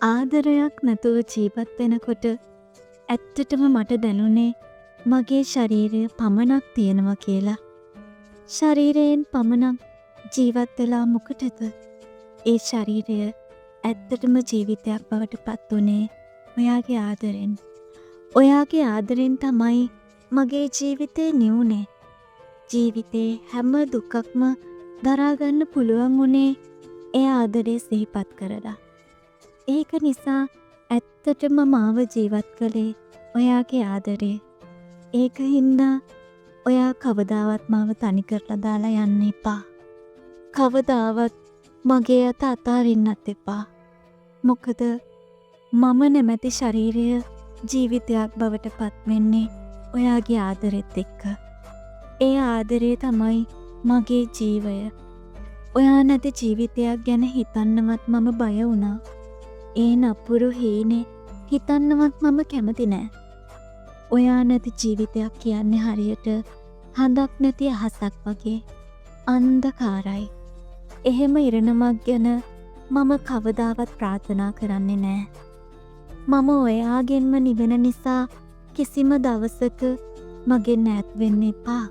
ආදරයක් නැතුව ජීවත් වෙනකොට ඇත්තටම මට දැනුනේ මගේ ශරීරය පමණක් තියෙනවා කියලා. ශරීරයෙන් පමණක් ජීවත් වෙලා මොකටද? ඒ ශරීරය ඇත්තටම ජීවිතයක් බවට පත් වුණේ ඔයාගේ ආදරෙන්. ඔයාගේ ආදරෙන් තමයි මගේ ජීවිතේ නිවුනේ. ජීවිතේ හැම දුකක්ම දරාගන්න පුළුවන් වුණේ ඒ ආදරේ සිහිපත් කරලා. ඒක නිසා ඇත්තටම මාව ජීවත් කළේ ඔයාගේ ආදරේ. ඒක හින්දා ඔයා කවදාවත් මාව තනි කරලා දාලා යන්න එපා. කවදාවත් මගේ අත අතාරින්නත් එපා. මොකද මම නැමැති ශරීරය ජීවිතයක් බවට පත් වෙන්නේ ඔයාගේ ආදරෙත් එක්ක. ඒ ආදරේ තමයි මගේ ජීවය. ඔයා නැති ජීවිතයක් ගැන හිතන්නවත් මම බය වුණා. ඒ නපුරු හීනේ හිතන්නවත් මම කැමති නෑ. ඔයා නැති ජීවිතයක් කියන්නේ හරියට හඳක් නැති අහසක් වගේ අන්ධකාරයි. එහෙම ඉරණමක් ගැන මම කවදාවත් ප්‍රාර්ථනා කරන්නේ නෑ. මම ඔයාගෙන්ම නිවෙන නිසා කිසිම දවසක මගෙන් ඈත් වෙන්න එපා.